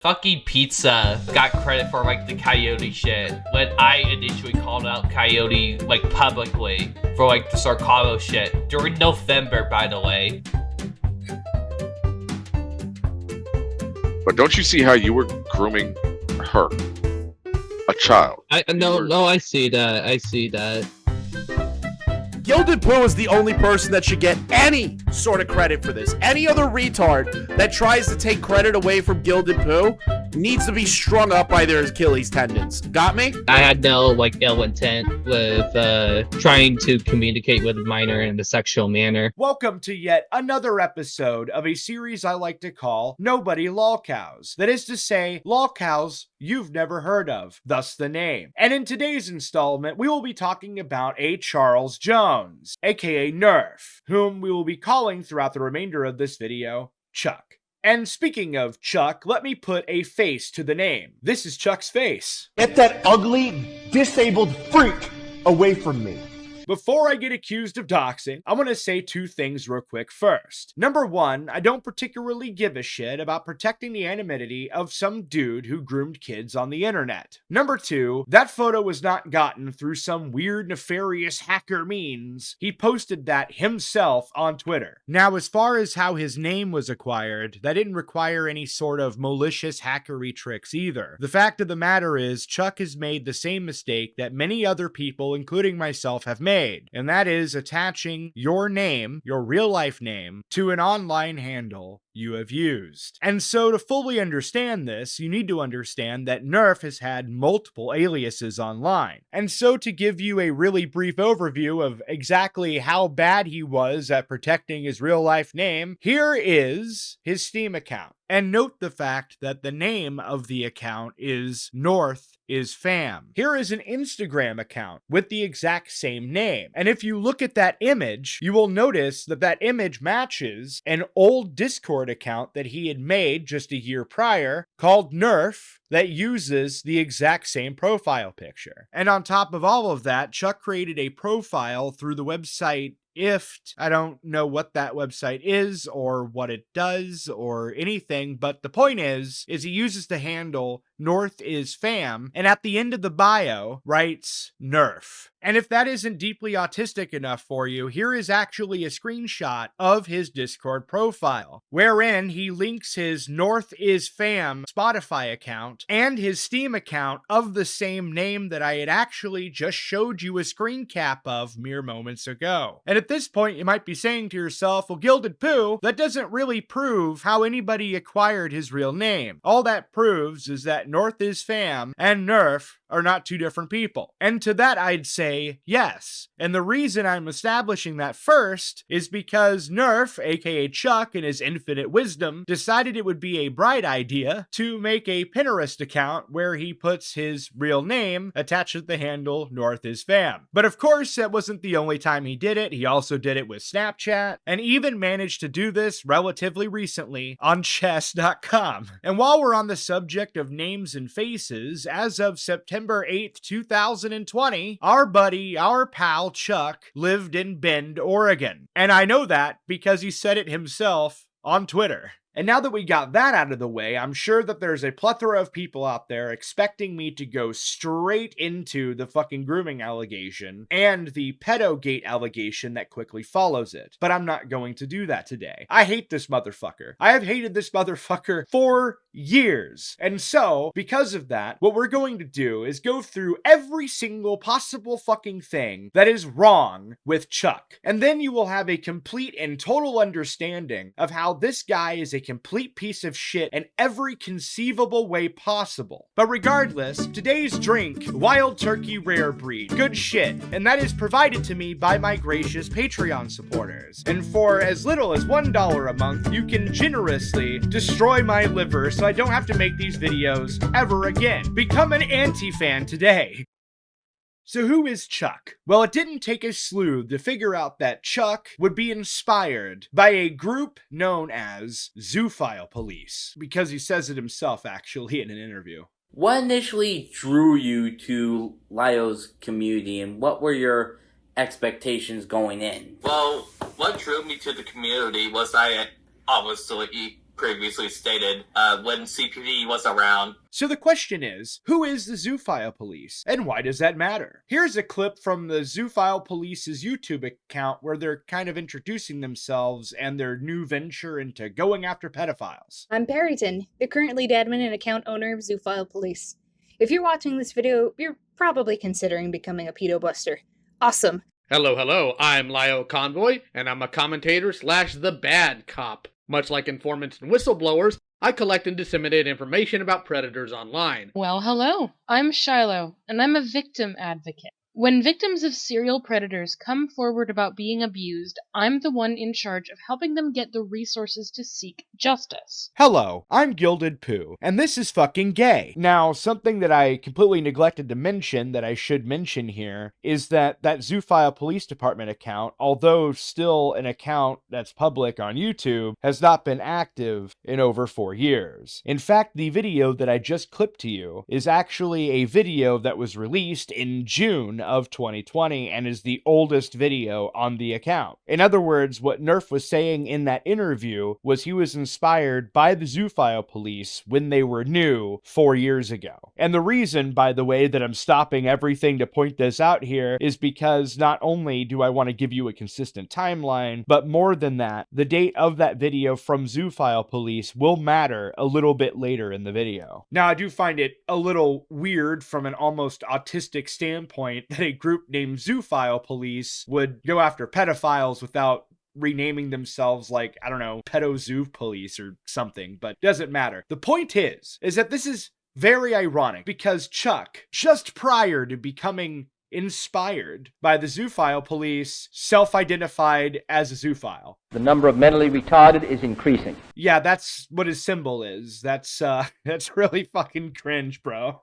Fucking Pizza got credit for, like, the Coyote shit when I initially called out Coyote, like, publicly for, like, the Sarcado shit during November, by the way. But don't you see how you were grooming her? A child. I see that. Gilded Poo is the only person that should get any sort of credit for this. Any other retard that tries to take credit away from Gilded Poo needs to be strung up by their Achilles tendons. Got me? I had no, like, ill intent with trying to communicate with a minor in a sexual manner. Welcome to yet another episode of a series I like to call Nobody Lolcows. That is to say, lolcows you've never heard of, thus the name. And in today's installment, we will be talking about a Charles Jones, aka Nvrth, whom we will be calling throughout the remainder of this video, Chuck. And speaking of Chuck, let me put a face to the name. This is Chuck's face. Get that ugly, disabled freak away from me. Before I get accused of doxing, I want to say two things real quick first. Number one, I don't particularly give a shit about protecting the anonymity of some dude who groomed kids on the internet. Number two, that photo was not gotten through some weird nefarious hacker means. He posted that himself on Twitter. Now, as far as how his name was acquired, that didn't require any sort of malicious hackery tricks either. The fact of the matter is, Chuck has made the same mistake that many other people, including myself, have made. And that is attaching your name, your real life name, to an online handle you have used. And so to fully understand this, you need to understand that Nvrth has had multiple aliases online. And so to give you a really brief overview of exactly how bad he was at protecting his real life name, here is his Steam account. And note the fact that the name of the account is Nvrth is Fam. Here is an Instagram account with the exact same name. And if you look at that image, you will notice that that image matches an old Discord account that he had made just a year prior called Nvrth that uses the exact same profile picture. And on top of all of that, Chuck created a profile through the website Nvrth. I don't know what that website is or what it does or anything, but the point is he uses the handle Nvrth is Fam, and at the end of the bio writes Nvrth. And if that isn't deeply autistic enough for you, here is actually a screenshot of his Discord profile, wherein he links his Nvrth is Fam Spotify account and his Steam account of the same name that I had actually just showed you a screen cap of mere moments ago. And at this point, you might be saying to yourself, well, Gilded Poo, that doesn't really prove how anybody acquired his real name. All that proves is that Nvrth is Fam and Nvrth are not two different people. And to that, I'd say yes. And the reason I'm establishing that first is because Nvrth, aka Chuck, in his infinite wisdom, decided it would be a bright idea to make a Pinterest account where he puts his real name attached to the handle Nvrth is Fam. But of course, that wasn't the only time he did it. He also did it with Snapchat, and even managed to do this relatively recently on chess.com. And while we're on the subject of names and faces, as of September 8th, 2020, our buddy, our pal Chuck, lived in Bend, Oregon. And I know that because he said it himself on Twitter. And now that we got that out of the way, I'm sure that there's a plethora of people out there expecting me to go straight into the fucking grooming allegation and the Pedo Gate allegation that quickly follows it. But I'm not going to do that today. I hate this motherfucker. I have hated this motherfucker for years. And so, because of that, what we're going to do is go through every single possible fucking thing that is wrong with Chuck. And then you will have a complete and total understanding of how this guy is a complete piece of shit in every conceivable way possible. But regardless, today's drink, Wild Turkey Rare Breed, good shit, and that is provided to me by my gracious Patreon supporters. And for as little as $1 a month, you can generously destroy my liver so I don't have to make these videos ever again. Become an anti-fan today. So who is Chuck? Well, it didn't take a sleuth to figure out that Chuck would be inspired by a group known as Zoophile Police, because he says it himself actually in an interview. What initially drew you to Lyo's community, and what were your expectations going in? Well, what drew me to the community was I obviously previously stated when CPD was around. So the question is, who is the Zoophile Police, and why does that matter? Here's a clip from the Zoophile Police's YouTube account where they're kind of introducing themselves and their new venture into going after pedophiles. I'm Barryton, the current lead admin and account owner of Zoophile Police. If you're watching this video, you're probably considering becoming a pedo buster. Awesome. Hello, I'm Lio Convoy, and I'm a commentator / the bad cop. Much like informants and whistleblowers, I collect and disseminate information about predators online. Well, hello. I'm Shiloh, and I'm a victim advocate. When victims of serial predators come forward about being abused, I'm the one in charge of helping them get the resources to seek justice. Hello, I'm Gilded Poo, and this is fucking gay. Now, something that I completely neglected to mention that I should mention here is that Zoophile Police Department account, although still an account that's public on YouTube, has not been active in over 4 years. In fact, the video that I just clipped to you is actually a video that was released in June of 2020 and is the oldest video on the account. In other words, what Nvrth was saying in that interview was he was inspired by the Zoophile Police when they were new 4 years ago. And the reason, by the way, that I'm stopping everything to point this out here is because not only do I want to give you a consistent timeline, but more than that, the date of that video from Zoophile Police will matter a little bit later in the video. Now, I do find it a little weird from an almost autistic standpoint that a group named Zoophile Police would go after pedophiles without renaming themselves like, I don't know, Pedo Zoo Police or something, but doesn't matter. The point is that this is very ironic because Chuck, just prior to becoming inspired by the Zoophile Police, self-identified as a zoophile. The number of mentally retarded is increasing. Yeah, that's what his symbol is. That's really fucking cringe, bro.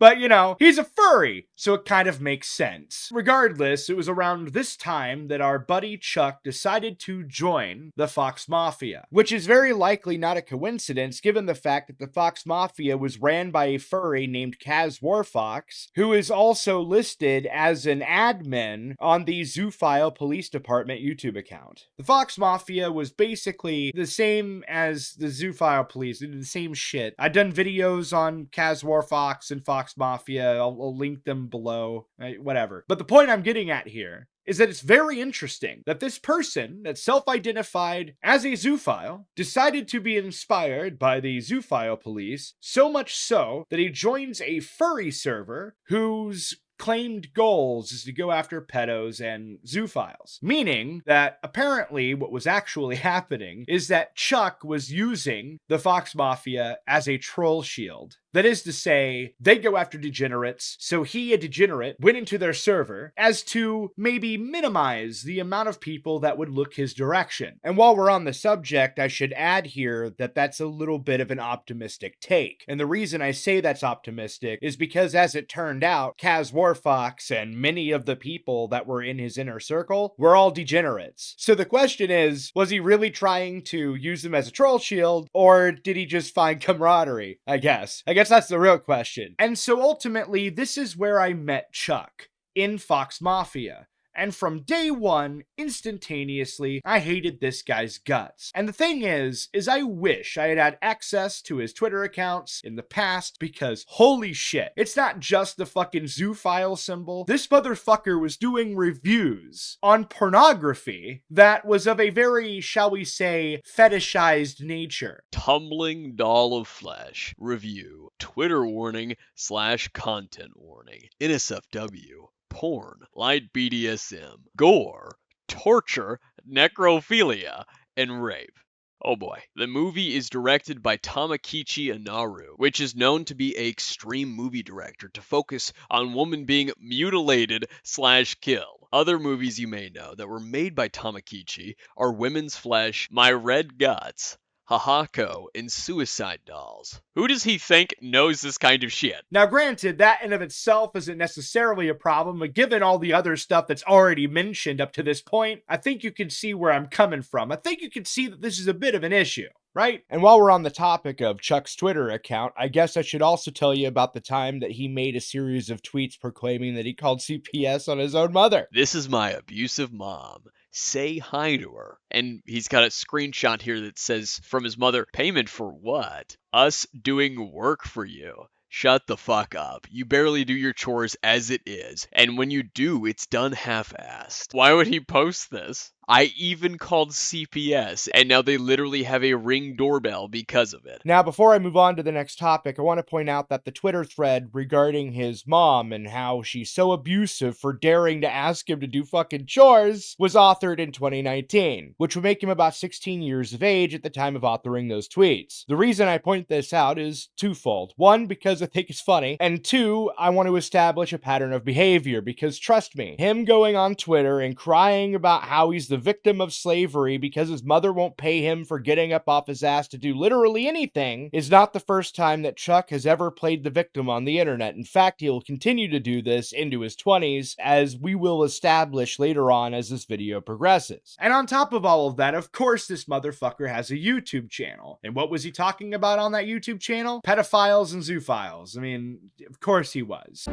But, you know, he's a furry, so it kind of makes sense. Regardless, it was around this time that our buddy Chuck decided to join the Fox Mafia, which is very likely not a coincidence given the fact that the Fox Mafia was ran by a furry named Kaz Warfox, who is also listed as an admin on the Zoophile Police Department YouTube account. The Fox Mafia was basically the same as the Zoophile Police, they did the same shit. I've done videos on Kaz Warfox and Fox Mafia. I'll link them below, whatever. But the point I'm getting at here is that it's very interesting that this person that self-identified as a zoophile decided to be inspired by the Zoophile Police, so much so that he joins a furry server whose claimed goals is to go after pedos and zoophiles. Meaning that apparently what was actually happening is that Chuck was using the Fox Mafia as a troll shield. That is to say, they go after degenerates, so he, a degenerate, went into their server as to maybe minimize the amount of people that would look his direction. And while we're on the subject, I should add here that that's a little bit of an optimistic take. And the reason I say that's optimistic is because, as it turned out, Kaz Warfox and many of the people that were in his inner circle were all degenerates. So the question is, was he really trying to use them as a troll shield, or did he just find camaraderie? I guess that's the real question. And so ultimately, this is where I met Chuck, in Fox Mafia. And from day one, instantaneously, I hated this guy's guts. And the thing is I wish I had had access to his Twitter accounts in the past, because holy shit, it's not just the fucking zoophile symbol. This motherfucker was doing reviews on pornography that was of a very, shall we say, fetishized nature. Tumbling doll of flesh review. Twitter warning / content warning. NSFW. Porn, light BDSM, gore, torture, necrophilia, and rape. Oh boy. The movie is directed by Tamakichi Inaru, which is known to be an extreme movie director to focus on women being mutilated / killed. Other movies you may know that were made by Tamakichi are Women's Flesh, My Red Guts, Hahako, and Suicide Dolls. Who does he think knows this kind of shit? Now granted, that in of itself isn't necessarily a problem, but given all the other stuff that's already mentioned up to this point, I think you can see where I'm coming from. I think you can see that this is a bit of an issue, right? And while we're on the topic of Chuck's Twitter account, I guess I should also tell you about the time that he made a series of tweets proclaiming that he called CPS on his own mother. This is my abusive mom. Say hi to her. And he's got a screenshot here that says from his mother, payment for what? Us doing work for you. Shut the fuck up. You barely do your chores as it is, and when you do, it's done half-assed. Why would he post this? I even called CPS, and now they literally have a Ring doorbell because of it. Now, before I move on to the next topic, I want to point out that the Twitter thread regarding his mom and how she's so abusive for daring to ask him to do fucking chores was authored in 2019, which would make him about 16 years of age at the time of authoring those tweets. The reason I point this out is twofold. One, because I think it's funny, and two, I want to establish a pattern of behavior, because trust me, him going on Twitter and crying about how he's the victim of slavery because his mother won't pay him for getting up off his ass to do literally anything is not the first time that Chuck has ever played the victim on the internet. In fact, he'll continue to do this into his 20s, as we will establish later on as this video progresses. And on top of all of that, of course, this motherfucker has a YouTube channel. And what was he talking about on that YouTube channel? Pedophiles and zoophiles. I mean, of course he was.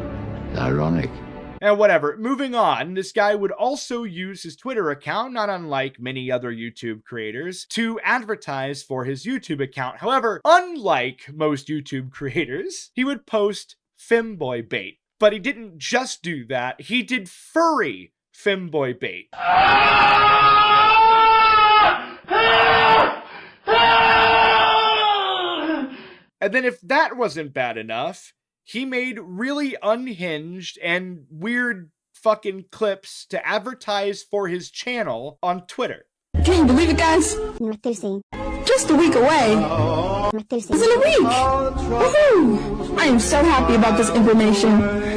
Ironic. And whatever, moving on, this guy would also use his Twitter account, not unlike many other YouTube creators, to advertise for his YouTube account. However, unlike most YouTube creators, he would post femboy bait. But he didn't just do that, he did furry femboy bait. And then if that wasn't bad enough, he made really unhinged and weird fucking clips to advertise for his channel on Twitter. Can you believe it, guys? Just a week away. It's in a week! Woohoo! I am so happy about this information.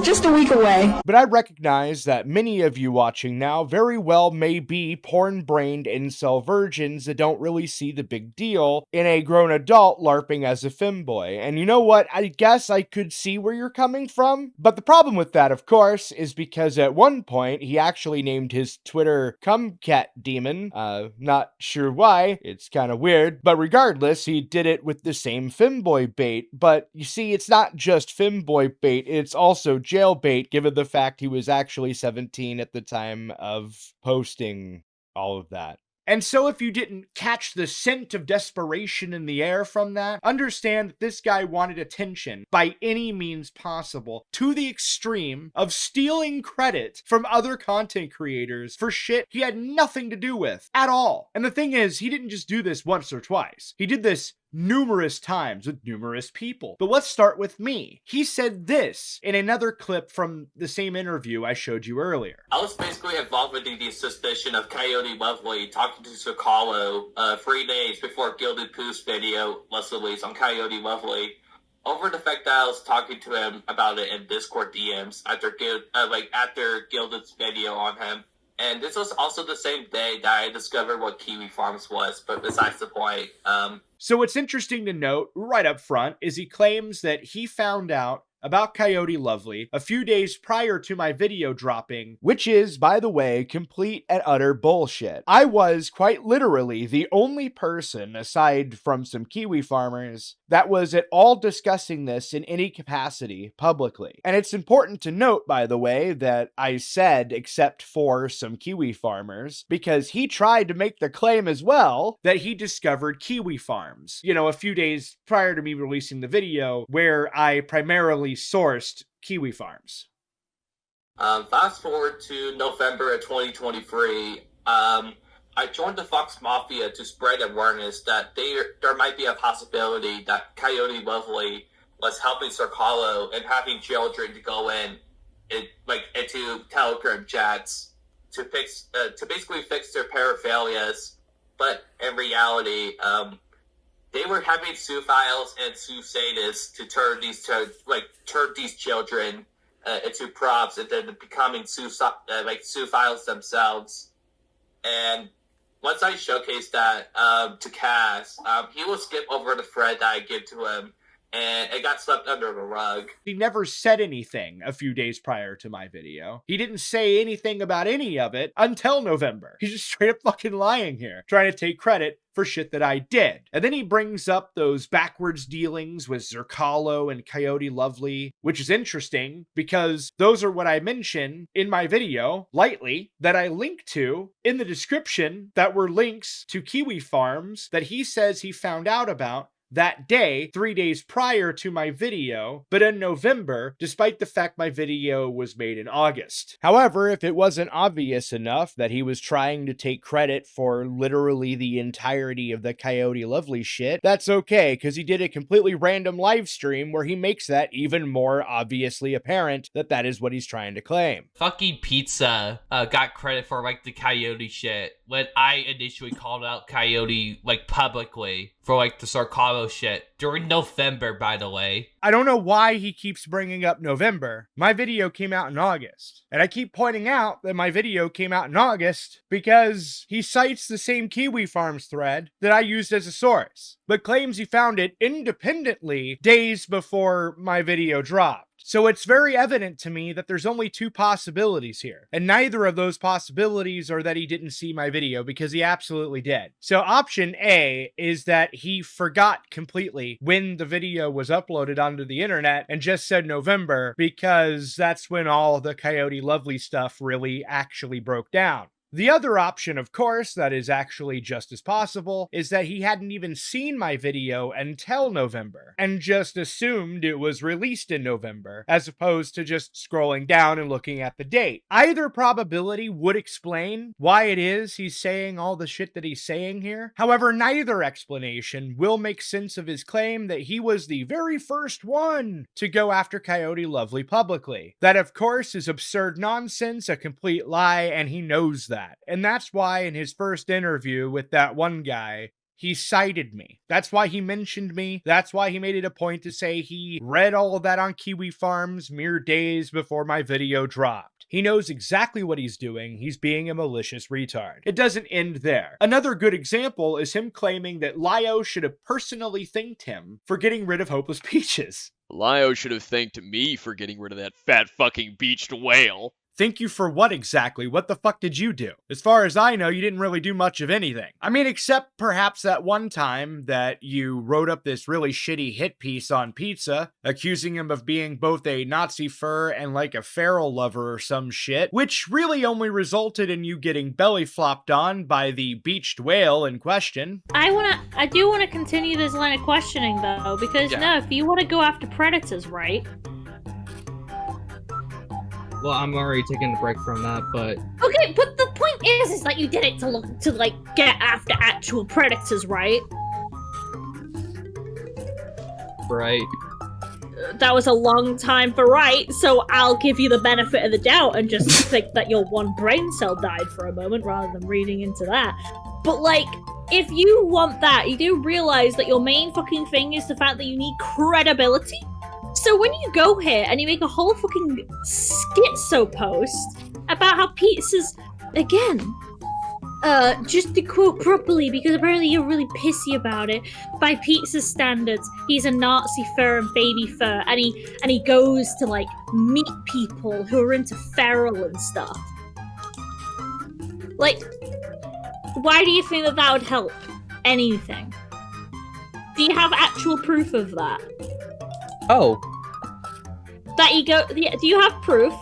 Just a week away. But I recognize that many of you watching now very well may be porn-brained incel virgins that don't really see the big deal in a grown adult LARPing as a femboy. And you know what? I guess I could see where you're coming from. But the problem with that, of course, is because at one point he actually named his Twitter Cumcat Demon. Not sure why. It's kind of weird. But regardless, he did it with the same femboy bait. But you see, it's not just femboy bait, it's also jailbait, given the fact he was actually 17 at the time of posting all of that. And so if you didn't catch the scent of desperation in the air from that, understand that this guy wanted attention by any means possible, to the extreme of stealing credit from other content creators for shit he had nothing to do with at all. And the thing is, he didn't just do this once or twice. He did this numerous times with numerous people. But let's start with me. He said this in another clip from the same interview I showed you earlier. I was basically involved with the suspicion of Coyote Lovely talking to Sokalo 3 days before Gilded Pooh's video was released on Coyote Lovely, over the fact that I was talking to him about it in Discord DMs after Gilded's video on him. And this was also the same day that I discovered what Kiwi Farms was, but besides the point. So what's interesting to note right up front is he claims that he found out about Coyote Lovely a few days prior to my video dropping, which is, by the way, complete and utter bullshit. I was quite literally the only person, aside from some Kiwi farmers, that was at all discussing this in any capacity publicly. And it's important to note, by the way, that I said except for some Kiwi farmers, because he tried to make the claim as well that he discovered Kiwi Farms, you know, a few days prior to me releasing the video, where I primarily sourced Kiwi Farms. Fast forward to November of 2023, I joined the Fox Mafia to spread awareness that there might be a possibility that Coyote Lovely was helping Sokalo and having children to go into Telegram chats to basically fix their paraphilias, but in reality, they were having zoophiles and zoosadists to turn these children into props and then becoming zoophiles themselves. And once I showcased that to Cass, he will skip over the thread that I give to him, and it got swept under the rug. He never said anything a few days prior to my video. He didn't say anything about any of it until November. He's just straight up fucking lying here, trying to take credit for shit that I did. And then he brings up those backwards dealings with Zerkalo and Coyote Lovely, which is interesting because those are what I mentioned in my video, lightly, that I linked to in the description that were links to kiwi farms that he says he found out about that day, 3 days prior to my video, but in November, despite the fact my video was made in August. However, if it wasn't obvious enough that he was trying to take credit for literally the entirety of the Coyote Lovely shit, that's okay, because he did a completely random live stream where he makes that even more obviously apparent that that is what he's trying to claim. Fucking Pizza got credit for like the Coyote shit when I initially called out Coyote like publicly for like the Sarkalo shit during November, by the way. I don't know why he keeps bringing up November. My video came out in August. And I keep pointing out that my video came out in August because he cites the same Kiwi Farms thread that I used as a source, but claims he found it independently days before my video dropped. So it's very evident to me that there's only two possibilities here, and neither of those possibilities are that he didn't see my video, because he absolutely did. So option A is that he forgot completely when the video was uploaded onto the internet and just said November, because that's when all the Coyote Lovely stuff really actually broke down. The other option, of course, that is actually just as possible, is that he hadn't even seen my video until November, and just assumed it was released in November, as opposed to just scrolling down and looking at the date. Either probability would explain why it is he's saying all the shit that he's saying here. However, neither explanation will make sense of his claim that he was the very first one to go after Coyote Lovely publicly. That, of course, is absurd nonsense, a complete lie, and he knows that. And that's why in his first interview with that one guy, he cited me. That's why he mentioned me. That's why he made it a point to say he read all of that on Kiwi Farms mere days before my video dropped. He knows exactly what he's doing. He's being a malicious retard. It doesn't end there. Another good example is him claiming that Lio should have personally thanked him for getting rid of Hopeless Peaches. Lio should have thanked me for getting rid of that fat fucking beached whale. Thank you for what exactly? What the fuck did you do? As far as I know, you didn't really do much of anything. I mean, except perhaps that one time that you wrote up this really shitty hit piece on Pizza, accusing him of being both a Nazi fur and like a feral lover or some shit, which really only resulted in you getting belly flopped on by the beached whale in question. I do want to continue this line of questioning though, because no, if you want to go after predators, right? Well, I'm already taking a break from that, but... Okay, but the point is that you did it to get after actual predators, right? Right. That was a long time for right, so I'll give you the benefit of the doubt and just think that your one brain cell died for a moment rather than reading into that. But, like, if you want that, you do realize that your main fucking thing is the fact that you need credibility? So when you go here and you make a whole fucking schizo post about how Pizza's, again, just to quote properly, because apparently you're really pissy about it, by Pizza's standards, he's a Nazi fur and baby fur, and he goes to, like, meet people who are into feral and stuff. Like, why do you think that that would help anything? Do you have actual proof of that? Oh. That you go. Do you have proof?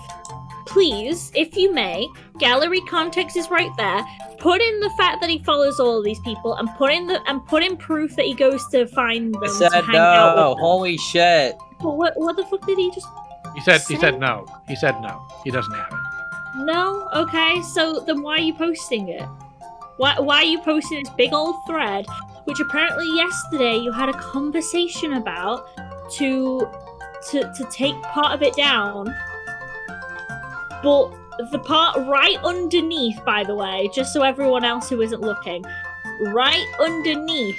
Please, if you may, gallery context is right there. Put in the fact that he follows all of these people, and put in proof that he goes to find them. I said to hang out with them. Holy shit! But what the fuck did he just? He said no. He said no. He doesn't have it. No. Okay. So then why are you posting it? Why are you posting this big old thread, which apparently yesterday you had a conversation about? To take part of it down, but the part right underneath, by the way, just so everyone else who isn't looking, right underneath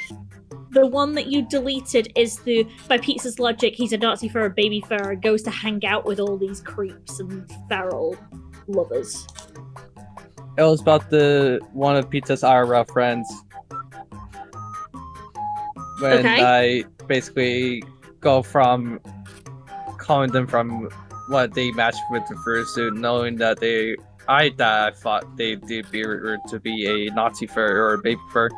the one that you deleted is the, by Pizza's logic, he's a Nazi fur, a baby fur, and goes to hang out with all these creeps and feral lovers. It was about one of Pizza's IRL friends. When I basically go from calling them from what they matched with the fursuit, knowing that I thought they did to be a Nazi fur or a baby fur.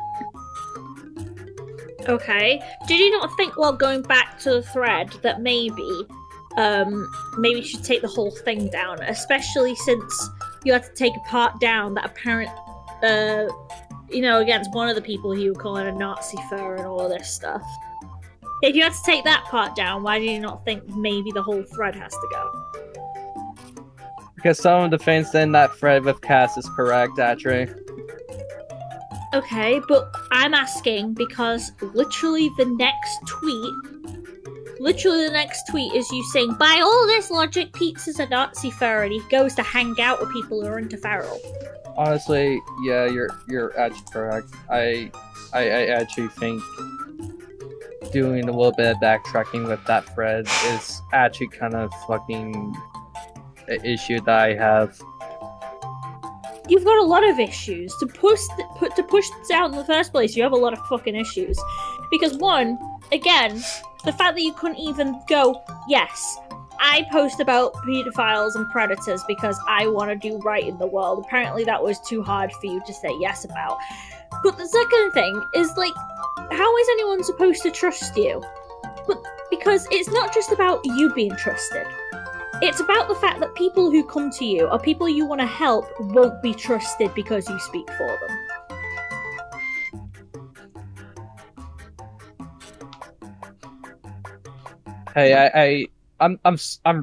Okay. Did you not think, well, going back to the thread, that maybe you should take the whole thing down, especially since you had to take a part down that apparent, against one of the people he was calling a Nazi fur and all of this stuff. If you had to take that part down, why do you not think maybe the whole thread has to go? Because some of the things in that thread with Cass is correct, actually. Okay, but I'm asking because literally the next tweet is you saying, by all this logic, Pete's a Nazi fur, and he goes to hang out with people who are into feral. Honestly, yeah, you're actually correct. I actually think doing a little bit of backtracking with that thread is actually kind of fucking an issue that I have. You've got a lot of issues. To push this out in the first place, you have a lot of fucking issues. Because one, again, the fact that you couldn't even go, yes, I post about pedophiles and predators because I want to do right in the world. Apparently that was too hard for you to say yes about. But the second thing is, like, how is anyone supposed to trust you? But because it's not just about you being trusted. It's about the fact that people who come to you or people you want to help won't be trusted because you speak for them. Hey, I'm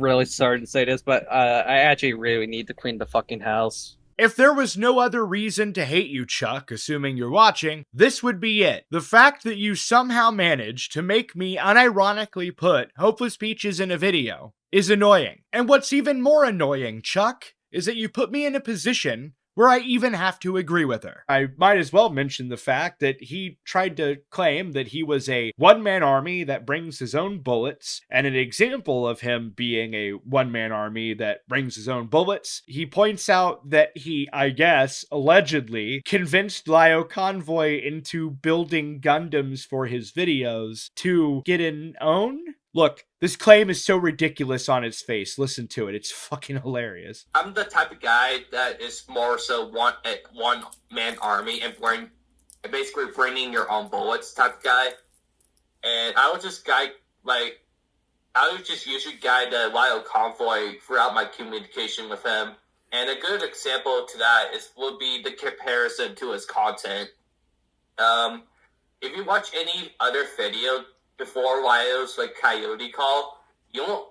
really sorry to say this, but I actually really need to clean the fucking house. If there was no other reason to hate you, Chuck, assuming you're watching, this would be it. The fact that you somehow managed to make me unironically put Hopeless Peaches in a video is annoying. And what's even more annoying, Chuck, is that you put me in a position where I even have to agree with her. I might as well mention the fact that he tried to claim that he was a one-man army that brings his own bullets, and an example of him being a one-man army that brings his own bullets, he points out that he, I guess, allegedly convinced Lio Convoy into building Gundams for his videos to get an own? Look, this claim is so ridiculous on its face. Listen to it. It's fucking hilarious. I'm the type of guy that is more so one-man army and basically bringing your own bullets type of guy. And I would just usually guide the Lio Convoy throughout my communication with him. And a good example to that would be the comparison to his content. If you watch any other video before Lio's Coyote call, you won't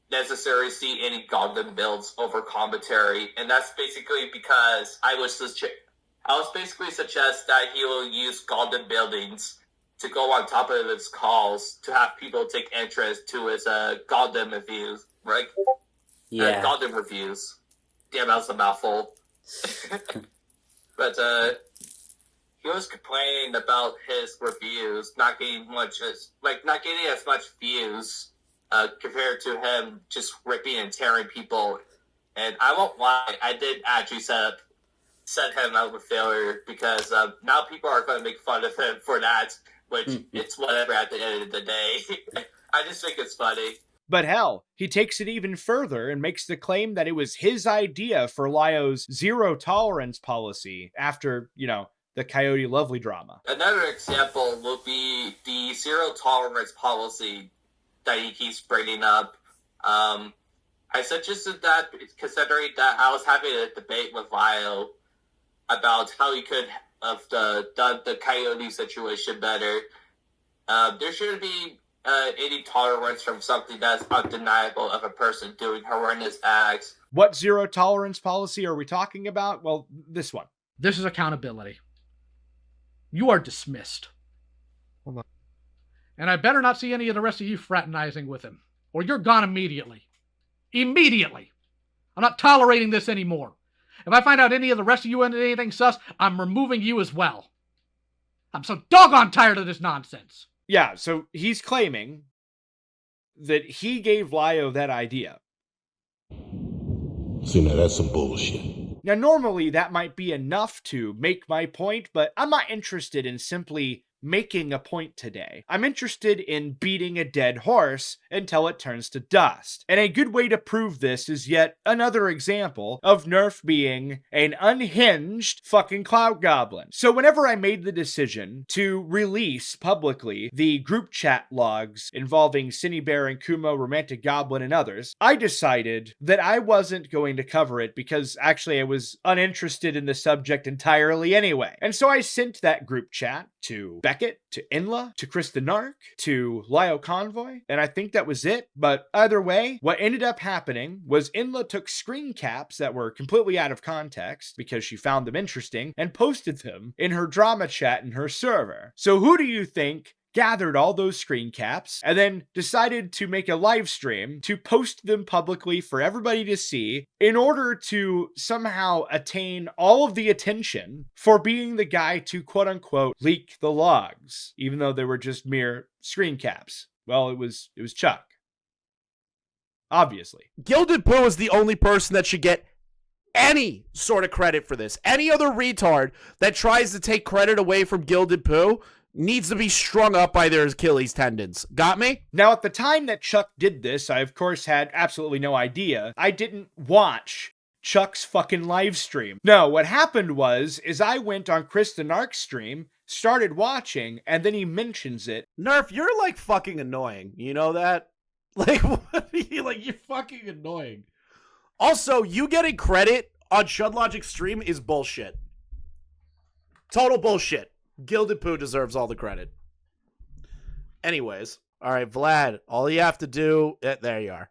necessarily see any Gundam builds over commentary, and that's basically because I was basically suggest that he will use Gundam buildings to go on top of his calls to have people take interest to his Gundam reviews, right? Yeah. Gundam reviews. Damn, that was a mouthful. But he was complaining about his reviews not getting as much views compared to him just ripping and tearing people. And I won't lie, I did actually set him up with failure because now people are going to make fun of him for that, which it's whatever at the end of the day. I just think it's funny. But hell, he takes it even further and makes the claim that it was his idea for Lio's zero tolerance policy after, the Coyote Lovely drama. Another example would be the zero tolerance policy that he keeps bringing up. I suggested that considering that I was having a debate with Lio about how he could have done the Coyote situation better. There shouldn't be any tolerance from something that's undeniable of a person doing horrendous acts. What zero tolerance policy are we talking about? Well, this one. This is accountability. You are dismissed. Hold on. And I better not see any of the rest of you fraternizing with him, or you're gone immediately. Immediately! I'm not tolerating this anymore. If I find out any of the rest of you into anything sus, I'm removing you as well. I'm so doggone tired of this nonsense. Yeah, so he's claiming that he gave Lio that idea. See, now that's some bullshit. Now, normally that might be enough to make my point, but I'm not interested in simply making a point today. I'm interested in beating a dead horse until it turns to dust. And a good way to prove this is yet another example of Nvrth being an unhinged fucking clout goblin. So whenever I made the decision to release publicly the group chat logs involving Cinebear and Kumo, Romantic Goblin, and others, I decided that I wasn't going to cover it because actually I was uninterested in the subject entirely anyway. And so I sent that group chat to Beckett, to Enlaa, to Chris the Narc, to Lio Convoy, and I think that was it. But either way, what ended up happening was Enlaa took screen caps that were completely out of context because she found them interesting and posted them in her drama chat in her server. So who do you think gathered all those screen caps and then decided to make a live stream to post them publicly for everybody to see in order to somehow attain all of the attention for being the guy to quote unquote leak the logs, even though they were just mere screen caps? Well, it was Chuck. Obviously. Gilded Poo is the only person that should get any sort of credit for this. Any other retard that tries to take credit away from Gilded Poo needs to be strung up by their Achilles tendons. Got me? Now, at the time that Chuck did this, I, of course, had absolutely no idea. I didn't watch Chuck's fucking live stream. No, what happened was, I went on Chris the Narc's stream, started watching, and then he mentions it. Nvrth, you're, like, fucking annoying. You know that? Like, what are you, like, you're fucking annoying. Also, you getting credit on Shudlogic's stream is bullshit. Total bullshit. Gilded Poo deserves all the credit. Anyways, all right, Vlad, all you have to do, there you are.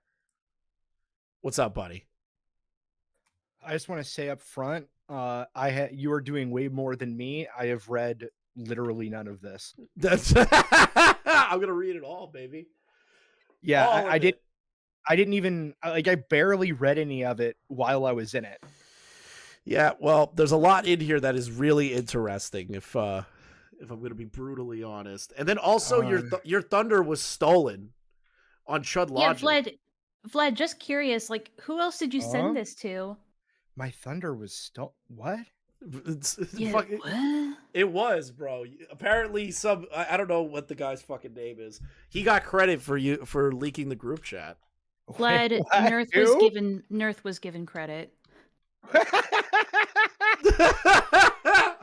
What's up, buddy? I just want to say up front, you are doing way more than me. I have read literally none of this. That's I'm gonna read it all, baby. Yeah, all I did. I didn't even I barely read any of it while I was in it. Yeah, well, there's a lot in here that is really interesting. If I'm going to be brutally honest, and then also your thunder was stolen on Shudlogic. Yeah, Vlad. Just curious, like, who else did you send this to? My thunder was stolen. What? It was, bro. Apparently, I don't know what the guy's fucking name is. He got credit for leaking the group chat. Vlad, Nvrth was given credit.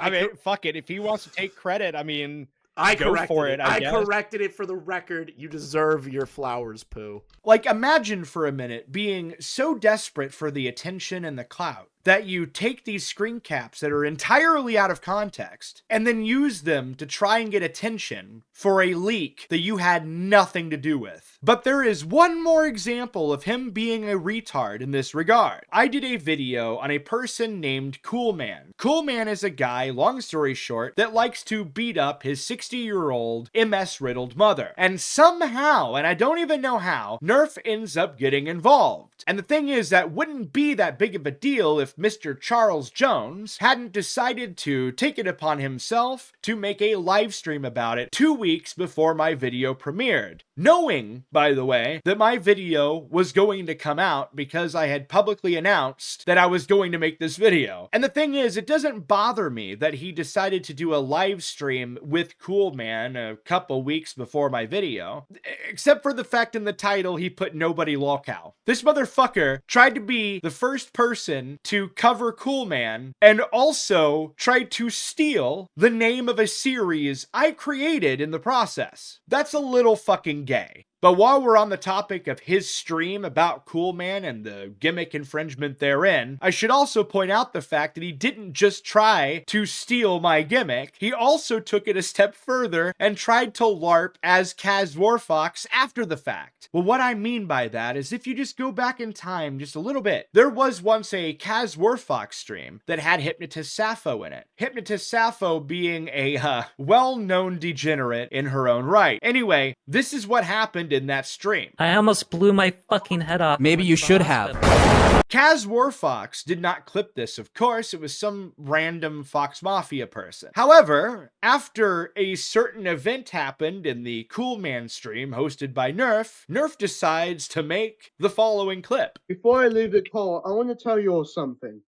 I mean, fuck it. If he wants to take credit, I mean, I go for it. I corrected it for the record. You deserve your flowers, Pooh. Like, imagine for a minute being so desperate for the attention and the clout that you take these screen caps that are entirely out of context and then use them to try and get attention for a leak that you had nothing to do with. But there is one more example of him being a retard in this regard. I did a video on a person named Coolman. Coolman is a guy, long story short, that likes to beat up his 60-year-old MS-riddled mother. And somehow, and I don't even know how, Nvrth ends up getting involved. And the thing is, that wouldn't be that big of a deal if Mr. Charles Jones hadn't decided to take it upon himself to make a live stream about it 2 weeks before my video premiered. Knowing, by the way, that my video was going to come out because I had publicly announced that I was going to make this video. And the thing is, it doesn't bother me that he decided to do a live stream with Coolman a couple weeks before my video, except for the fact in the title he put nobody lolcow. This motherfucker tried to be the first person to cover Coolman and also tried to steal the name of a series I created in the process. That's a little fucking gay. But while we're on the topic of his stream about Coolman and the gimmick infringement therein, I should also point out the fact that he didn't just try to steal my gimmick, he also took it a step further and tried to LARP as Kaz Warfox after the fact. Well, what I mean by that is if you just go back in time just a little bit, there was once a Kaz Warfox stream that had Hypnotist Sappho in it. Hypnotist Sappho being a well-known degenerate in her own right. Anyway, this is what happened in that stream. I almost blew my fucking head off. Maybe you should have. Kaz Warfox did not clip this, of course. It was some random Fox Mafia person. However, after a certain event happened in the Coolman stream hosted by Nvrth decides to make the following clip. Before I leave the call, I want to tell you all something.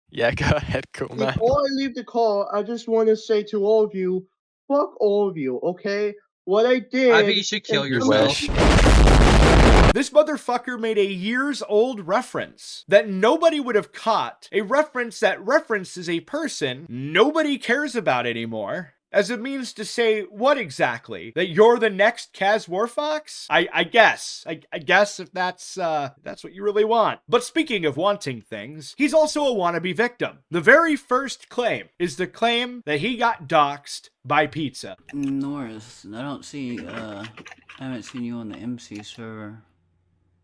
Yeah, go ahead, Coolman. Before I leave the call, I just want to say to all of you, Fuck all of you, okay? What I did. I think you should kill and- yourself. This motherfucker made a years-old reference that nobody would have caught. A reference that references a person nobody cares about anymore. As it means to say what exactly? That you're the next Kaz Warfox? I guess. I guess if that's what you really want. But speaking of wanting things, he's also a wannabe victim. The very first claim is the claim that he got doxxed by Pizza. Norris, I don't see, I haven't seen you on the MC server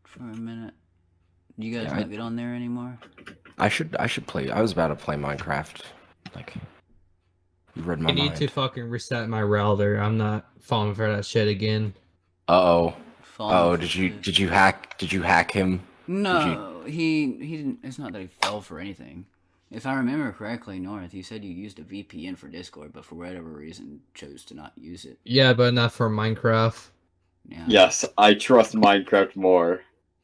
for a minute. You guys not get on there anymore? I should play. I was about to play Minecraft. Like, you read my I need mind. to fucking reset my router. I'm not falling for that shit again. Uh-oh. Oh, did you hack him? No, he didn't. It's not that he fell for anything. If I remember correctly, North, you said you used a VPN for Discord, but for whatever reason chose to not use it. Yeah, but not for Minecraft. Yeah. Yes, I trust Minecraft more.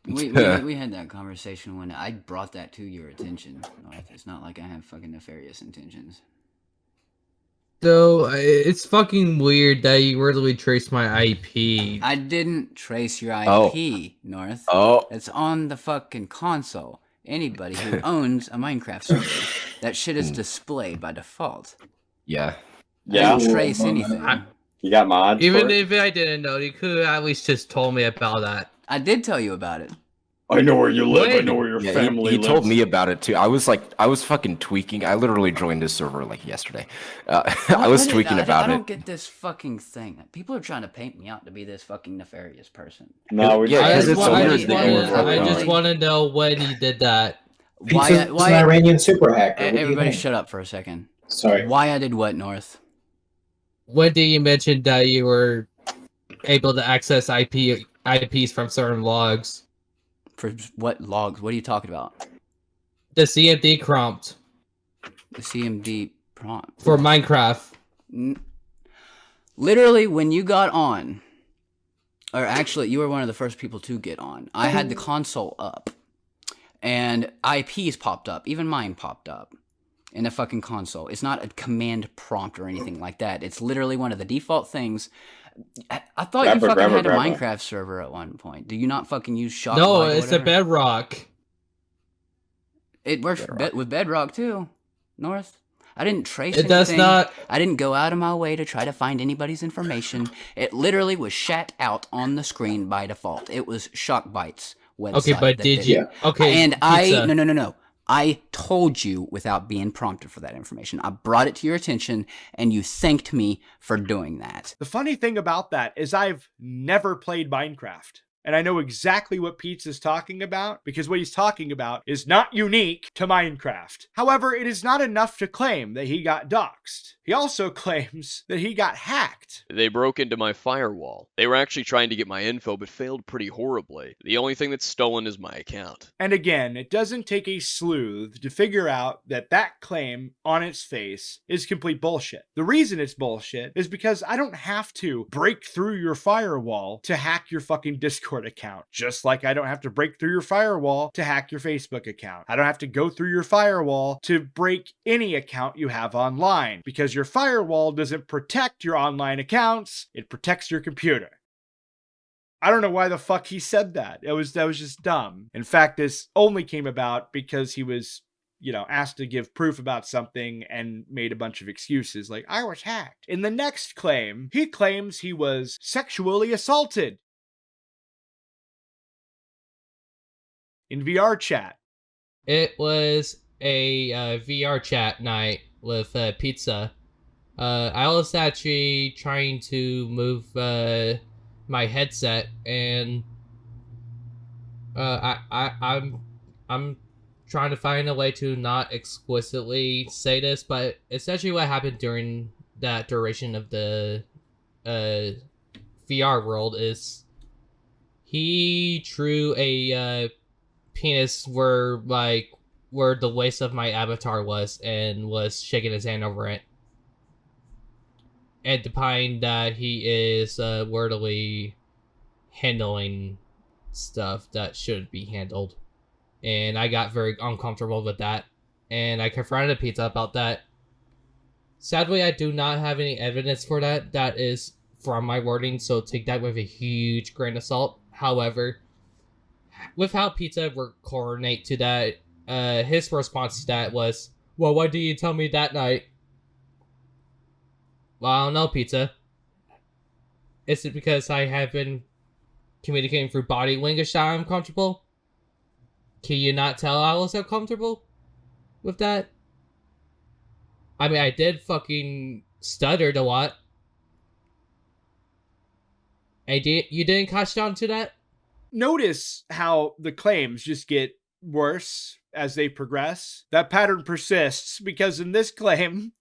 We had that conversation when I brought that to your attention, North. It's not like I have fucking nefarious intentions. So, it's fucking weird that you literally traced my IP. I didn't trace your IP, North. Oh. It's on the fucking console. Anybody who owns a Minecraft server, that shit is displayed by default. Yeah. I didn't trace anything. You got mods Even for it? if I didn't know, you could at least just told me about that. I did tell you about it. I know where you live. I know where your Yeah, family he lives. told me about it too. I was fucking tweaking. I literally joined his server like yesterday. I was tweaking about I don't it. get this fucking thing. People are trying to paint me out to be this fucking nefarious person. No, I just want to know when he did that. Why an Iranian super hacker. What do you Everybody think? shut up for a second. Sorry. Why I did what, North? When did you mention that you were able to access IPs from certain logs? For what logs? What are you talking about? The CMD prompt. The CMD prompt? For Minecraft. Literally, when you got on, or actually, you were one of the first people to get on, I had the console up, and IPs popped up. Even mine popped up in the fucking console. It's not a command prompt or anything like that. It's literally one of the default things. I thought you fucking had a Minecraft server at one point. Do you not fucking use Shock? No, it's a Bedrock. It works with Bedrock too, North. I didn't trace It does anything. not- I didn't go out of my way to try to find anybody's information. It literally was shat out on the screen by default. It was Shockbyte's website. Okay, but that did did you- it. okay, And Pizza. no. I told you without being prompted for that information. I brought it to your attention, and you thanked me for doing that. The funny thing about that is I've never played Minecraft. And I know exactly what Pizza's talking about, because what he's talking about is not unique to Minecraft. However, it is not enough to claim that he got doxxed. He also claims that he got hacked. They broke into my firewall. They were actually trying to get my info, but failed pretty horribly. The only thing that's stolen is my account. And again, it doesn't take a sleuth to figure out that that claim on its face is complete bullshit. The reason it's bullshit is because I don't have to break through your firewall to hack your fucking Discord account. Just like I don't have to break through your firewall to hack your Facebook account. I don't have to go through your firewall to break any account you have online, because your firewall doesn't protect your online accounts, it protects your computer. I don't know why the fuck he said that. That was just dumb. In fact, this only came about because he was, asked to give proof about something and made a bunch of excuses like, I was hacked. In the next claim, he claims he was sexually assaulted in VR chat. It was a VR chat night with Pizza. I was actually trying to move my headset, and I'm trying to find a way to not explicitly say this, but essentially what happened during that duration of the VR world is he drew a penis where the waist of my avatar was, and was shaking his hand over it, and implying that he is wordily handling stuff that should be handled. And I got very uncomfortable with that, and I confronted Pizza about that. Sadly, I do not have any evidence for that. That is from my wording, so take that with a huge grain of salt. However, with how Pizza would coordinate to that, his response to that was, well, why did you tell me that night? Well, I don't know, Pizza. Is it because I have been communicating through body language that I'm comfortable? Can you not tell I was uncomfortable with that? I mean, I did fucking stuttered a lot. You didn't catch on to that? Notice how the claims just get worse as they progress. That pattern persists because in this claim,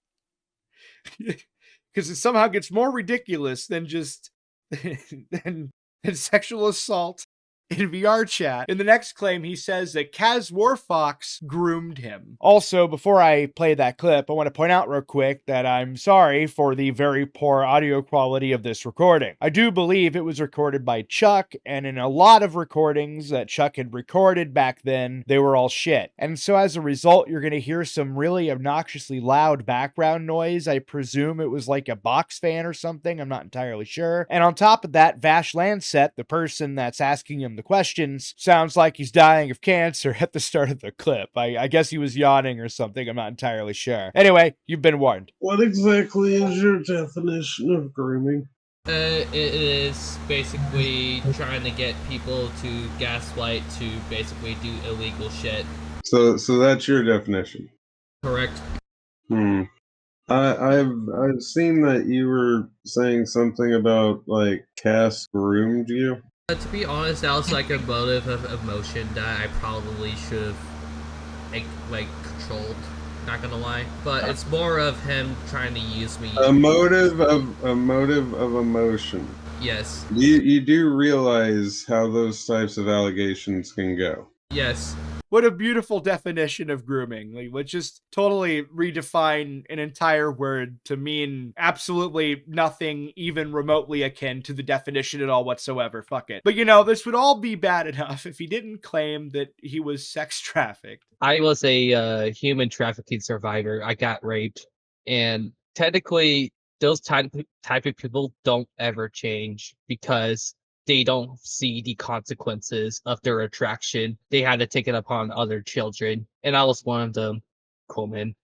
because it somehow gets more ridiculous than just than sexual assault in VR chat. In the next claim, he says that Kaz Warfox groomed him. Also, before I play that clip, I want to point out real quick that I'm sorry for the very poor audio quality of this recording. I do believe it was recorded by Chuck, and in a lot of recordings that Chuck had recorded back then, they were all shit. And so as a result, you're going to hear some really obnoxiously loud background noise. I presume it was like a box fan or something. I'm not entirely sure. And on top of that, Vash Lancet, the person that's asking him the questions, sounds like he's dying of cancer at the start of the clip. I guess he was yawning or something. I'm not entirely sure. Anyway, you've been warned. What exactly is your definition of grooming? It is basically trying to get people to gaslight to basically do illegal shit. So that's your definition. Correct. I've seen that you were saying something about like Cass groomed you. To be honest, that was like a motive of emotion that I probably should have like controlled. Not gonna lie, but it's more of him trying to use me. A motive of emotion. Yes. You do realize how those types of allegations can go. Yes. What a beautiful definition of grooming. Like, let's just totally redefine an entire word to mean absolutely nothing even remotely akin to the definition at all whatsoever. Fuck it. But you know, this would all be bad enough if he didn't claim that he was sex trafficked. I was a human trafficking survivor. I got raped. And technically, those type of people don't ever change because they don't see the consequences of their attraction. They had to take it upon other children. And I was one of them, Coleman.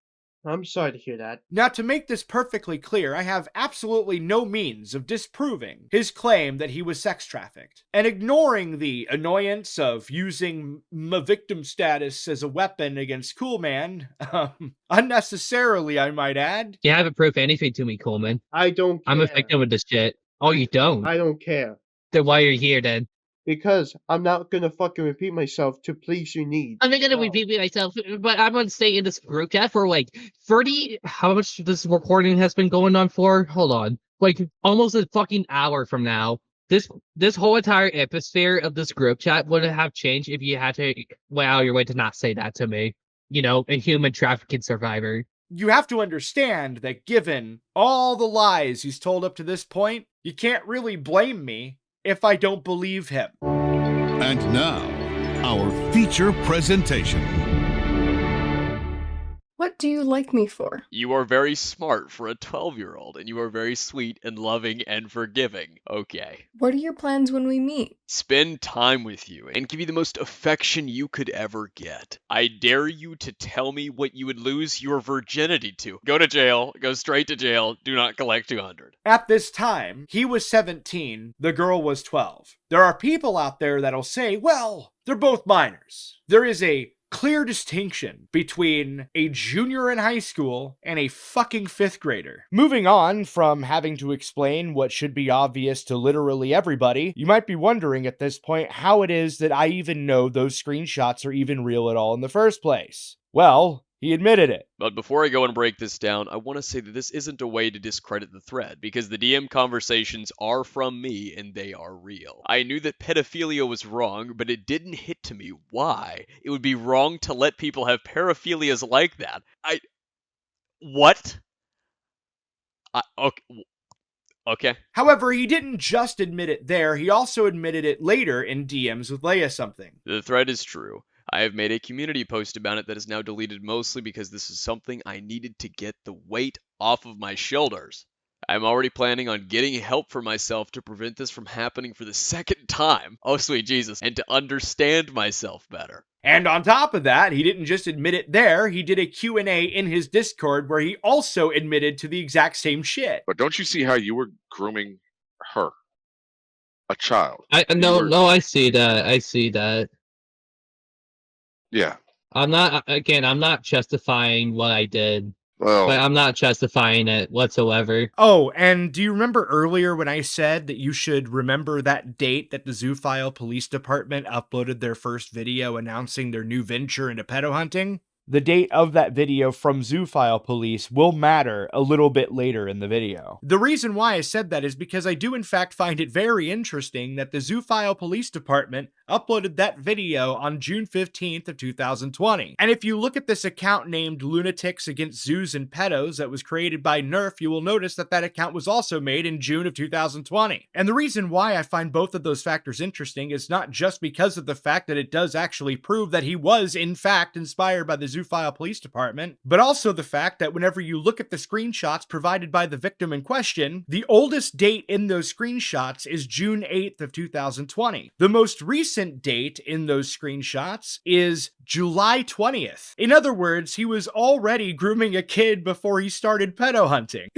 I'm sorry to hear that. Now, to make this perfectly clear, I have absolutely no means of disproving his claim that he was sex trafficked. And ignoring the annoyance of using my victim status as a weapon against Coolman, unnecessarily, I might add. You haven't proved anything to me, Coleman. I don't care. I'm a victim of this shit. Oh, you don't? I don't care. Then why are you here, then? Because I'm not gonna fucking repeat myself to please your needs. I'm not gonna repeat myself, but I'm gonna stay in this group chat for like 30. How much this recording has been going on for? Hold on, like almost a fucking hour from now. This whole entire atmosphere of this group chat wouldn't have changed if you had to went out of your way to not say that to me. You know, a human trafficking survivor. You have to understand that given all the lies he's told up to this point, you can't really blame me if I don't believe him. And now, our feature presentation. What do you like me for? You are very smart for a 12-year-old, and you are very sweet and loving and forgiving. Okay. What are your plans when we meet? Spend time with you and give you the most affection you could ever get. I dare you to tell me what you would lose your virginity to. Go to jail. Go straight to jail. Do not collect 200. At this time, he was 17, the girl was 12. There are people out there that'll say, well, they're both minors. There is a clear distinction between a junior in high school and a fucking 5th grader. Moving on from having to explain what should be obvious to literally everybody, you might be wondering at this point how it is that I even know those screenshots are even real at all in the first place. Well, he admitted it. But before I go and break this down, I want to say that this isn't a way to discredit the thread, because the DM conversations are from me and they are real. I knew that pedophilia was wrong, but it didn't hit to me why it would be wrong to let people have paraphilias like that. What? Okay. However, he didn't just admit it there, he also admitted it later in DMs with Leia something. The thread is true. I have made a community post about it that is now deleted mostly because this is something I needed to get the weight off of my shoulders. I'm already planning on getting help for myself to prevent this from happening for the second time. Oh, sweet Jesus. And to understand myself better. And on top of that, he didn't just admit it there, he did a Q&A in his Discord where he also admitted to the exact same shit. But don't you see how you were grooming her? A child. No, I see that. Yeah. I'm not justifying what I did. Well, but I'm not justifying it whatsoever. Oh, and do you remember earlier when I said that you should remember that date that the Zoophile Police Department uploaded their first video announcing their new venture into pedo hunting? The date of that video from Zoophile Police will matter a little bit later in the video. The reason why I said that is because I do in fact find it very interesting that the Zoophile Police Department uploaded that video on June 15th of 2020. And if you look at this account named Lunatics Against Zoos and Pedos that was created by Nvrth, you will notice that that account was also made in June of 2020. And the reason why I find both of those factors interesting is not just because of the fact that it does actually prove that he was in fact inspired by the Zoophile Police Department, but also the fact that whenever you look at the screenshots provided by the victim in question, the oldest date in those screenshots is June 8th of 2020. The most recent date in those screenshots is July 20th. In other words, he was already grooming a kid before he started pedo hunting.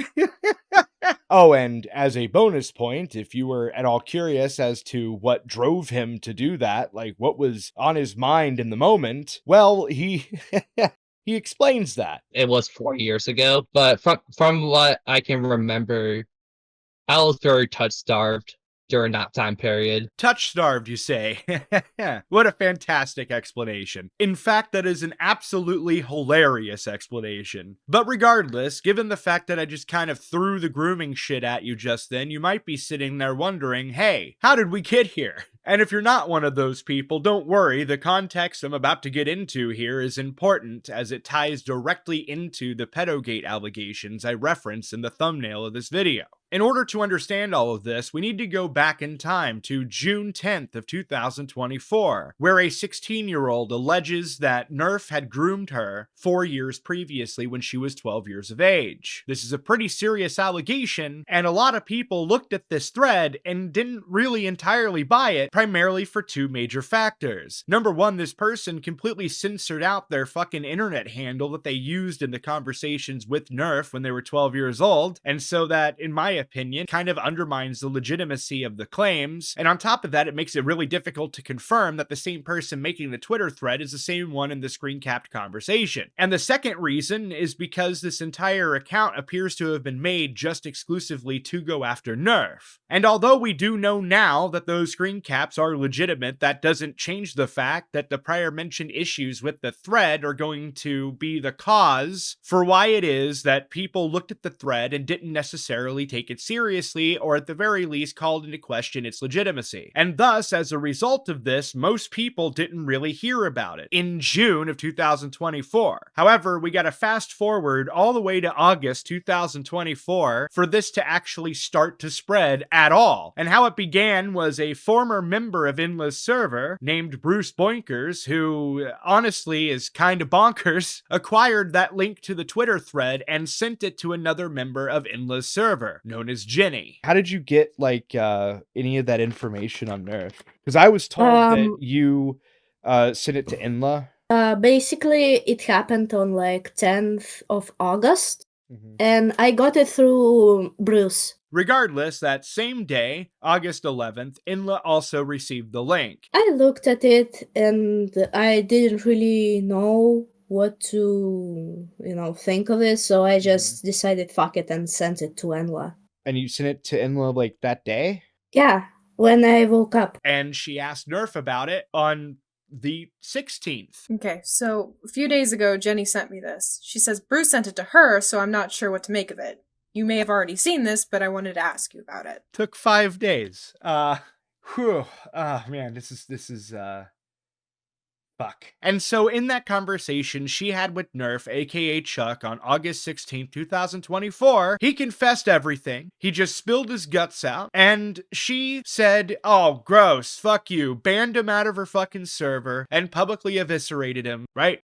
Oh, and as a bonus point, if you were at all curious as to what drove him to do that, like what was on his mind in the moment, well, he explains that. It was 4 years ago, but from what I can remember, I was very touch-starved during that time period. Touch-starved, you say? What a fantastic explanation. In fact, that is an absolutely hilarious explanation. But regardless, given the fact that I just kind of threw the grooming shit at you just then, you might be sitting there wondering, hey, how did we get here? And if you're not one of those people, don't worry, the context I'm about to get into here is important as it ties directly into the Pedo Gate allegations I referenced in the thumbnail of this video. In order to understand all of this, we need to go back in time to June 10th of 2024, where a 16-year-old alleges that Nvrth had groomed her 4 years previously when she was 12 years of age. This is a pretty serious allegation, and a lot of people looked at this thread and didn't really entirely buy it, primarily for two major factors. Number one, this person completely censored out their fucking internet handle that they used in the conversations with Nvrth when they were 12 years old, and so that, in my opinion, kind of undermines the legitimacy of the claims, and on top of that, it makes it really difficult to confirm that the same person making the Twitter thread is the same one in the screen-capped conversation. And the second reason is because this entire account appears to have been made just exclusively to go after Nvrth. And although we do know now that those screen caps are legitimate, that doesn't change the fact that the prior mentioned issues with the thread are going to be the cause for why it is that people looked at the thread and didn't necessarily take it seriously, or at the very least called into question its legitimacy. And thus, as a result of this, most people didn't really hear about it in June of 2024. However, we gotta fast forward all the way to August 2024 for this to actually start to spread at all. And how it began was a former member of Enlaa's server named Bruce Boinkers, who honestly is kind of bonkers, acquired that link to the Twitter thread and sent it to another member of Enlaa's server, known as Jenny. How did you get, like, any of that information on Nvrth? Because I was told that you sent it to Enlaa. Basically, it happened on, like, 10th of August, and I got it through Bruce. Regardless, that same day, August 11th, Enlaa also received the link. I looked at it, and I didn't really know what to, think of it, so I just decided fuck it and sent it to Enlaa. And you sent it to Enlaa, like, that day? Yeah, when I woke up. And she asked Nvrth about it on the 16th. Okay, so a few days ago, Jenny sent me this. She says Bruce sent it to her, so I'm not sure what to make of it. You may have already seen this, but I wanted to ask you about it. Took 5 days. Man, this is Fuck. And so in that conversation she had with Nvrth, aka Chuck, on August 16th, 2024, he confessed everything. He just spilled his guts out, and she said, oh, gross, fuck you, banned him out of her fucking server, and publicly eviscerated him, right?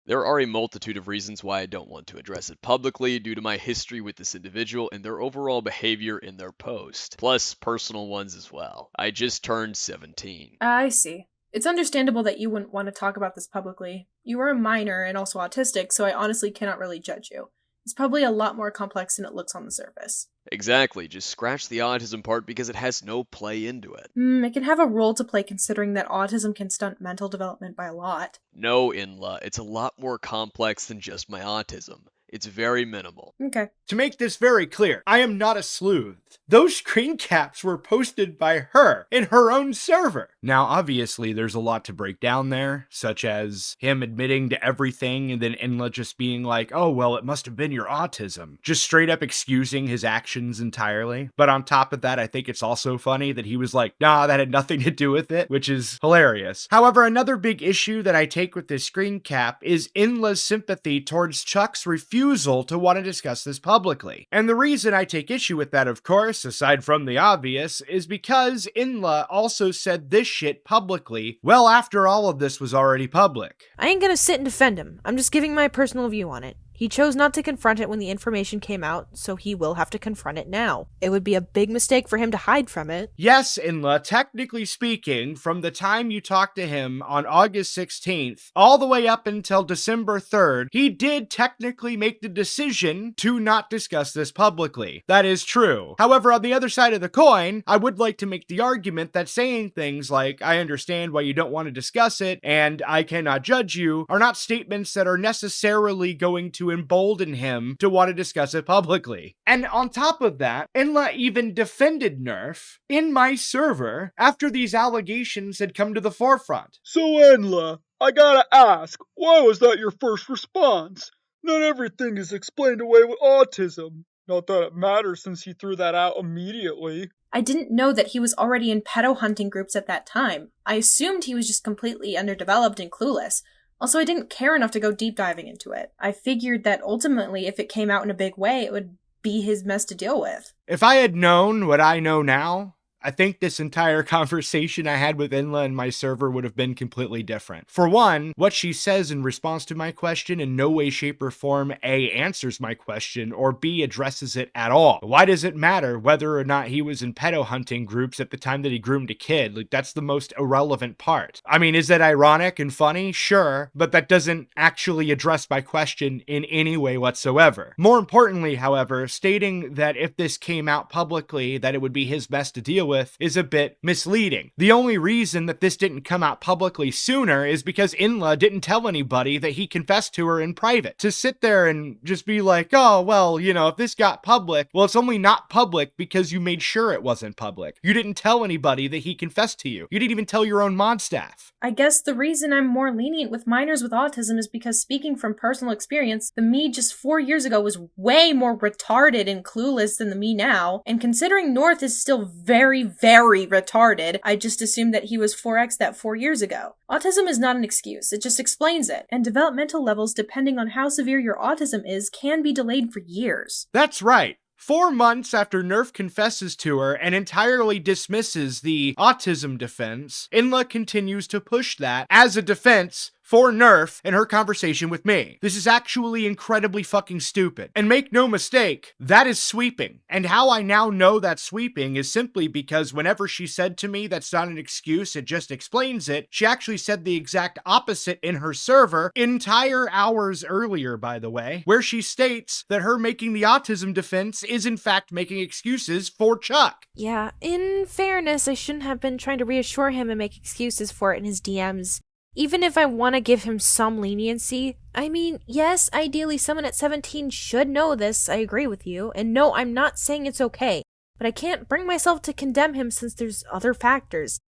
There are a multitude of reasons why I don't want to address it publicly due to my history with this individual and their overall behavior in their post, plus personal ones as well. I just turned 17. I see. It's understandable that you wouldn't want to talk about this publicly. You are a minor and also autistic, so I honestly cannot really judge you. It's probably a lot more complex than it looks on the surface. Exactly, just scratch the autism part because it has no play into it. It can have a role to play considering that autism can stunt mental development by a lot. No, Enlaa, it's a lot more complex than just my autism. It's very minimal. Okay. To make this very clear, I am not a sleuth. Those screen caps were posted by her in her own server. Now, obviously, there's a lot to break down there, such as him admitting to everything and then Enlaa just being like, oh, well, it must have been your autism. Just straight up excusing his actions entirely. But on top of that, I think it's also funny that he was like, nah, that had nothing to do with it, which is hilarious. However, another big issue that I take with this screen cap is Enlaa's sympathy towards Chuck's refusal to want to discuss this publicly. And the reason I take issue with that, of course, aside from the obvious, is because Enlaa also said this shit publicly well after all of this was already public. I ain't gonna sit and defend him. I'm just giving my personal view on it. He chose not to confront it when the information came out, so he will have to confront it now. It would be a big mistake for him to hide from it. Yes, Enlaa, technically speaking, from the time you talked to him on August 16th, all the way up until December 3rd, he did technically make the decision to not discuss this publicly. That is true. However, on the other side of the coin, I would like to make the argument that saying things like, I understand why you don't want to discuss it, and I cannot judge you, are not statements that are necessarily going to embolden him to want to discuss it publicly. And on top of that, Enlaa even defended Nvrth in my server after these allegations had come to the forefront. So Enlaa, I gotta ask, why was that your first response? Not everything is explained away with autism. Not that it matters since he threw that out immediately. I didn't know that he was already in pedo hunting groups at that time. I assumed he was just completely underdeveloped and clueless. Also, I didn't care enough to go deep diving into it. I figured that ultimately, if it came out in a big way, it would be his mess to deal with. If I had known what I know now, I think this entire conversation I had with Enlaa and my server would have been completely different. For one, what she says in response to my question in no way, shape, or form A, answers my question, or B, addresses it at all. Why does it matter whether or not he was in pedo hunting groups at the time that he groomed a kid? Like, that's the most irrelevant part. I mean, is that ironic and funny? Sure, but that doesn't actually address my question in any way whatsoever. More importantly, however, stating that if this came out publicly, that it would be his best to deal with is a bit misleading. The only reason that this didn't come out publicly sooner is because Enlaa didn't tell anybody that he confessed to her in private. To sit there and just be like, oh, well, you know, if this got public, well, it's only not public because you made sure it wasn't public. You didn't tell anybody that he confessed to you. You didn't even tell your own mod staff. I guess the reason I'm more lenient with minors with autism is because, speaking from personal experience, the me just 4 years ago was way more retarded and clueless than the me now, and considering Nvrth is still very, very retarded, I just assumed that he was 4x that 4 years ago. Autism is not an excuse, it just explains it, and developmental levels, depending on how severe your autism is, can be delayed for years. That's right. 4 months after Nvrth confesses to her and entirely dismisses the autism defense, Enlaa continues to push that as a defense for Nvrth in her conversation with me. This is actually incredibly fucking stupid. And make no mistake, that is sweeping. And how I now know that's sweeping is simply because whenever she said to me that's not an excuse, it just explains it, she actually said the exact opposite in her server entire hours earlier, by the way, where she states that her making the autism defense is in fact making excuses for Chuck. Yeah, in fairness, I shouldn't have been trying to reassure him and make excuses for it in his DMs. Even if I want to give him some leniency, I mean, yes, ideally someone at 17 should know this, I agree with you, and no, I'm not saying it's okay, but I can't bring myself to condemn him since there's other factors.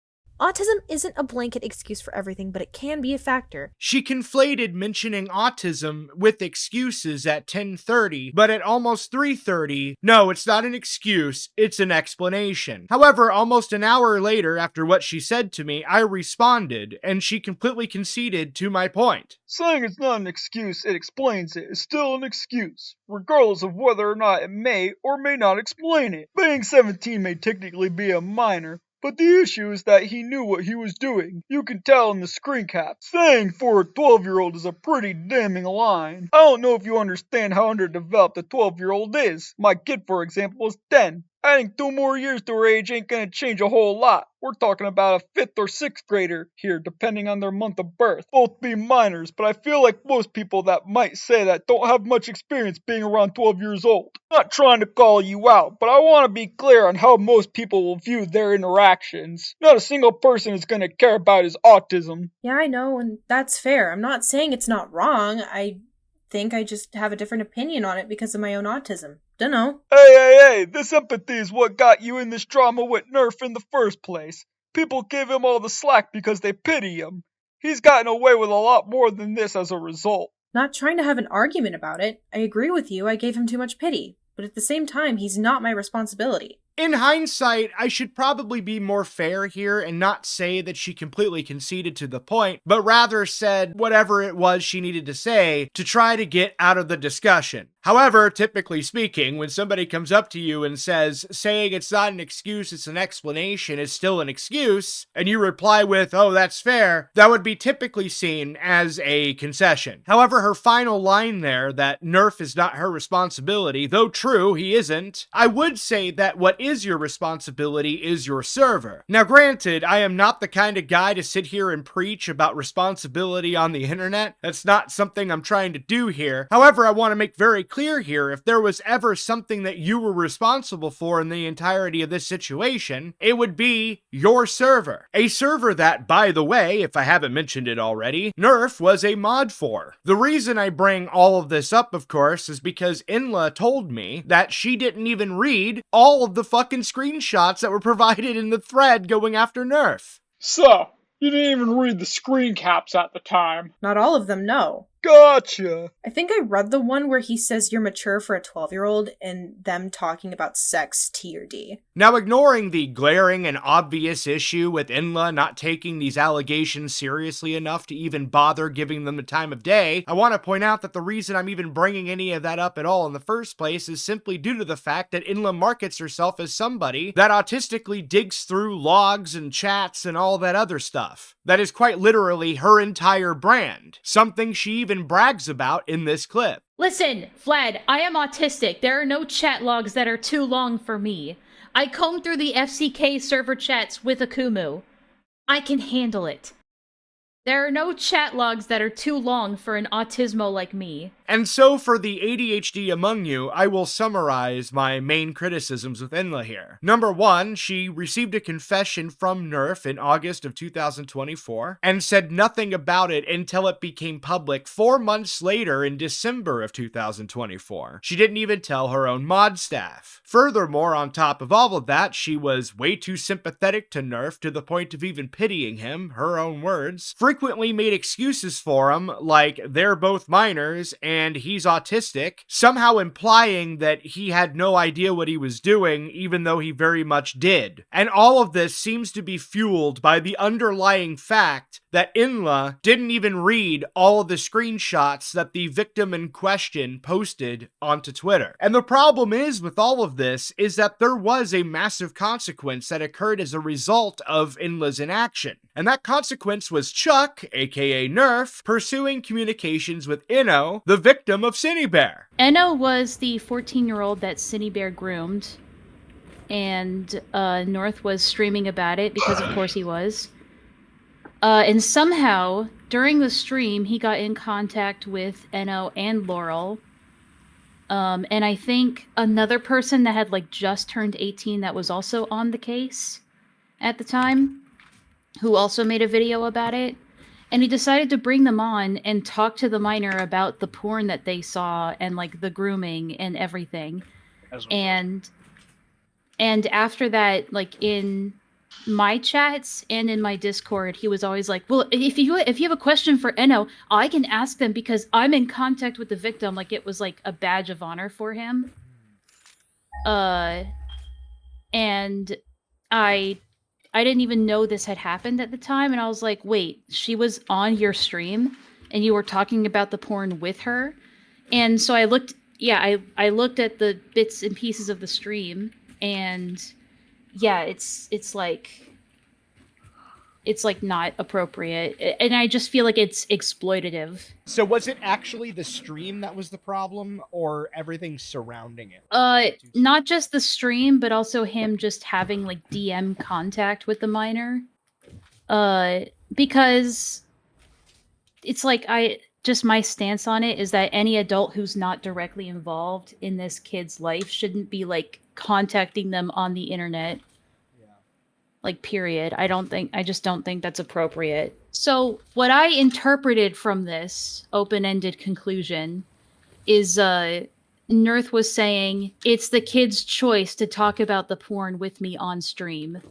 Autism isn't a blanket excuse for everything, but it can be a factor. She conflated mentioning autism with excuses at 10:30, but at almost 3:30, no, it's not an excuse, it's an explanation. However, almost an hour later after what she said to me, I responded, and she completely conceded to my point. Saying it's not an excuse, it explains it, is still an excuse, regardless of whether or not it may or may not explain it. Being 17 may technically be a minor, but the issue is that he knew what he was doing. You can tell in the screen cap. Saying for a 12-year-old is a pretty damning line. I don't know if you understand how underdeveloped a 12-year-old is. My kid, for example, is 10. Adding 2 more years to her age ain't gonna change a whole lot. We're talking about a 5th or 6th grader here, depending on their month of birth. Both be minors, but I feel like most people that might say that don't have much experience being around 12 years old. Not trying to call you out, but I want to be clear on how most people will view their interactions. Not a single person is gonna care about his autism. Yeah, I know, and that's fair. I'm not saying it's not wrong. I think I just have a different opinion on it because of my own autism. Dunno. Hey, this empathy is what got you in this drama with Nvrth in the first place. People give him all the slack because they pity him. He's gotten away with a lot more than this as a result. Not trying to have an argument about it. I agree with you, I gave him too much pity. But at the same time, he's not my responsibility. In hindsight, I should probably be more fair here and not say that she completely conceded to the point, but rather said whatever it was she needed to say to try to get out of the discussion. However, typically speaking, when somebody comes up to you and says, saying it's not an excuse, it's an explanation, is still an excuse, and you reply with, oh, that's fair, that would be typically seen as a concession. However, her final line there, that Nvrth is not her responsibility, though true, he isn't, I would say that what is your responsibility is your server. Now granted, I am not the kind of guy to sit here and preach about responsibility on the internet. That's not something I'm trying to do here. However, I want to make very clear here, if there was ever something that you were responsible for in the entirety of this situation, it would be your server. A server that, by the way, if I haven't mentioned it already, Nvrth was a mod for. The reason I bring all of this up, of course, is because Enlaa told me that she didn't even read all of the fucking screenshots that were provided in the thread going after Nvrth. So, you didn't even read the screen caps at the time. Not all of them, no. Gotcha. I think I read the one where he says you're mature for a 12-year-old and them talking about sex T or D. Now, ignoring the glaring and obvious issue with Enlaa not taking these allegations seriously enough to even bother giving them the time of day, I want to point out that the reason I'm even bringing any of that up at all in the first place is simply due to the fact that Enlaa markets herself as somebody that autistically digs through logs and chats and all that other stuff. That is quite literally her entire brand. Something she even brags about in this clip. Listen, Vlad, I am autistic. There are no chat logs that are too long for me. I comb through the FCK server chats with Akumu. I can handle it. There are no chat logs that are too long for an autismo like me. And so for the ADHD among you, I will summarize my main criticisms with Enlaa here. Number 1, she received a confession from Nvrth in August of 2024 and said nothing about it until it became public 4 months later in December of 2024. She didn't even tell her own mod staff. Furthermore, on top of all of that, she was way too sympathetic to Nvrth to the point of even pitying him, her own words, frequently made excuses for him, like they're both minors and he's autistic, somehow implying that he had no idea what he was doing, even though he very much did. And all of this seems to be fueled by the underlying fact that Enlaa didn't even read all of the screenshots that the victim in question posted onto Twitter. And the problem is with all of this is that there was a massive consequence that occurred as a result of Enlaa's inaction. And that consequence was Chuck, aka Nvrth, pursuing communications with Inno, the victim of Cinebear. Enno was the 14-year-old that Cinebear groomed, and Nvrth was streaming about it because of course he was. And somehow, during the stream, he got in contact with Enno and Laurel. And I think another person that had like just turned 18 that was also on the case at the time, who also made a video about it. And he decided to bring them on and talk to the minor about the porn that they saw and like the grooming and everything. And after that, like in my chats and in my Discord, he was always like, well, if you have a question for Enno, I can ask them because I'm in contact with the victim. Like, it was like a badge of honor for him. And I didn't even know this had happened at the time, and I was like, wait, she was on your stream and you were talking about the porn with her? And so I looked I looked at the bits and pieces of the stream, and yeah, it's like not appropriate, and I just feel like it's exploitative. So was it actually the stream that was the problem, or everything surrounding it? Not just the stream, but also him just having like DM contact with the minor. Because it's like my stance on it is that any adult who's not directly involved in this kid's life shouldn't be like contacting them on the internet. Like, period. I just don't think that's appropriate. So what I interpreted from this open-ended conclusion is Nvrth was saying it's the kid's choice to talk about the porn with me on stream.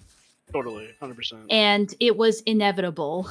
Totally, 100%. And it was inevitable.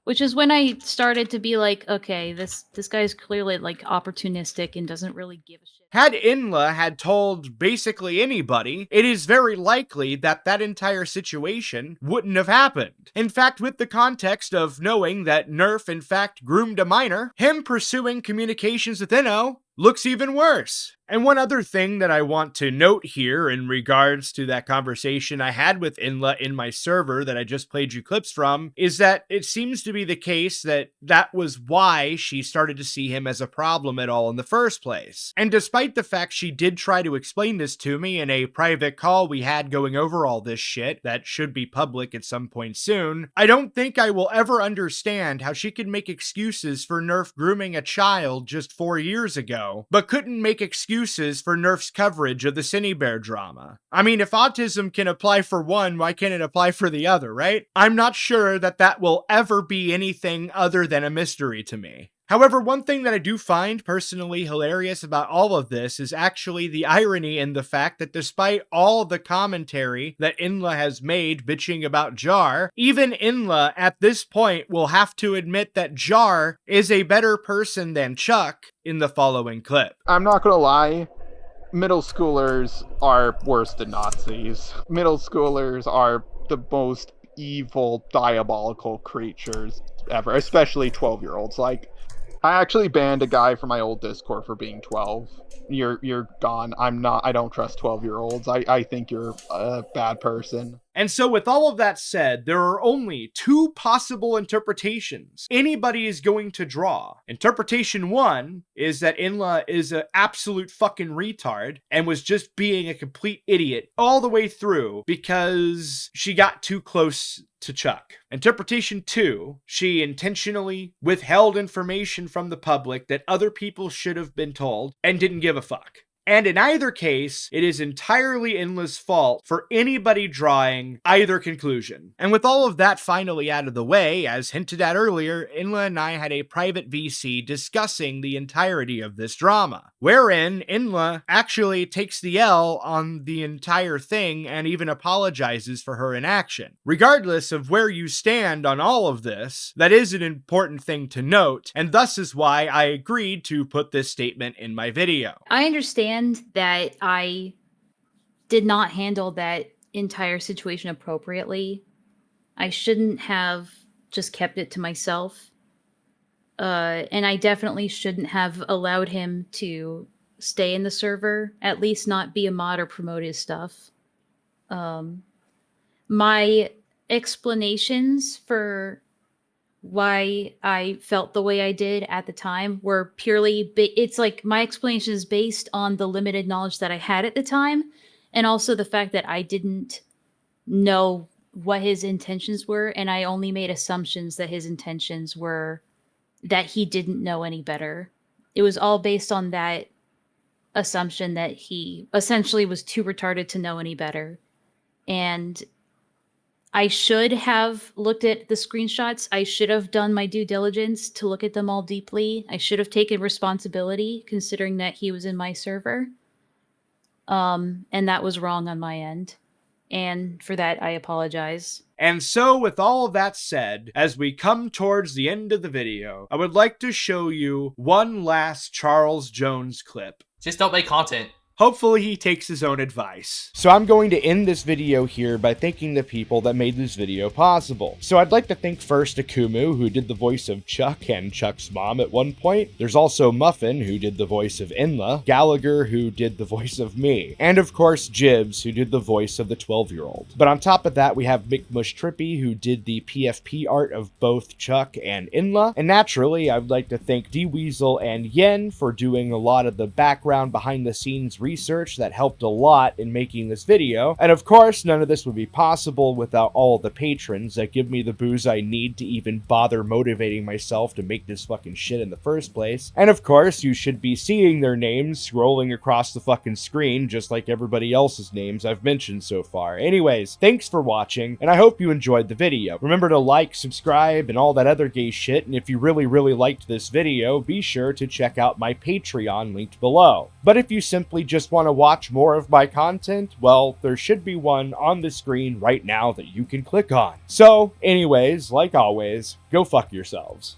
Which is when I started to be like, okay, this guy's clearly like opportunistic and doesn't really give a shit. Had Enlaa had told basically anybody, it is very likely that that entire situation wouldn't have happened. In fact, with the context of knowing that Nvrth in fact groomed a minor, him pursuing communications with Enno looks even worse. And one other thing that I want to note here in regards to that conversation I had with Enlaa in my server that I just played you clips from is that it seems to be the case that that was why she started to see him as a problem at all in the first place. And despite the fact she did try to explain this to me in a private call we had going over all this shit that should be public at some point soon, I don't think I will ever understand how she could make excuses for Nvrth grooming a child just 4 years ago, but couldn't make excuses for Nvrth's coverage of the Cine Bear drama. I mean, if autism can apply for one, why can't it apply for the other, right? I'm not sure that that will ever be anything other than a mystery to me. However, one thing that I do find personally hilarious about all of this is actually the irony in the fact that despite all the commentary that Enlaa has made bitching about Jar, even Enlaa at this point will have to admit that Jar is a better person than Chuck in the following clip. I'm not gonna lie, middle schoolers are worse than Nazis. Middle schoolers are the most evil, diabolical creatures ever, especially 12-year-olds. Like, I actually banned a guy from my old Discord for being 12. You're gone. I don't trust 12-year-olds. I think you're a bad person. And so with all of that said, there are only two possible interpretations anybody is going to draw. Interpretation one is that Enlaa is an absolute fucking retard and was just being a complete idiot all the way through because she got too close to Chuck. Interpretation two, she intentionally withheld information from the public that other people should have been told and didn't give a fuck. And in either case, it is entirely Enlaa's fault for anybody drawing either conclusion. And with all of that finally out of the way, as hinted at earlier, Enlaa and I had a private VC discussing the entirety of this drama, wherein Enlaa actually takes the L on the entire thing and even apologizes for her inaction. Regardless of where you stand on all of this, that is an important thing to note, and thus is why I agreed to put this statement in my video. I understand that I did not handle that entire situation appropriately. I shouldn't have just kept it to myself. And I definitely shouldn't have allowed him to stay in the server, at least not be a mod or promote his stuff. My explanations for why I felt the way I did at the time were purely, it's like my explanation is based on the limited knowledge that I had at the time, and also the fact that I didn't know what his intentions were, and I only made assumptions that his intentions were that he didn't know any better. It was all based on that assumption that he essentially was too retarded to know any better. And I should have looked at the screenshots. I should have done my due diligence to look at them all deeply. I should have taken responsibility, considering that he was in my server. And that was wrong on my end. and for that I apologize. And so, with all of that said, as we come towards the end of the video, I would like to show you one last Charles Jones clip. Just don't make content. Hopefully he takes his own advice. So I'm going to end this video here by thanking the people that made this video possible. So I'd like to thank first Akumu, who did the voice of Chuck and Chuck's mom at one point. There's also Muffin, who did the voice of Enlaa, Gallagher, who did the voice of me, and of course Jibz, who did the voice of the 12-year-old. But on top of that, we have McMushTrippy, who did the PFP art of both Chuck and Enlaa. And naturally, I would like to thank D-Weasel and Yen for doing a lot of the background behind the scenes research that helped a lot in making this video. And of course, none of this would be possible without all the patrons that give me the booze I need to even bother motivating myself to make this fucking shit in the first place. And of course, you should be seeing their names scrolling across the fucking screen just like everybody else's names I've mentioned so far. Anyways, thanks for watching, and I hope you enjoyed the video. Remember to like, subscribe, and all that other gay shit, and if you really liked this video, be sure to check out my Patreon linked below. But if you simply just want to watch more of my content, well, there should be one on the screen right now that you can click on. So, anyways, like always, go fuck yourselves.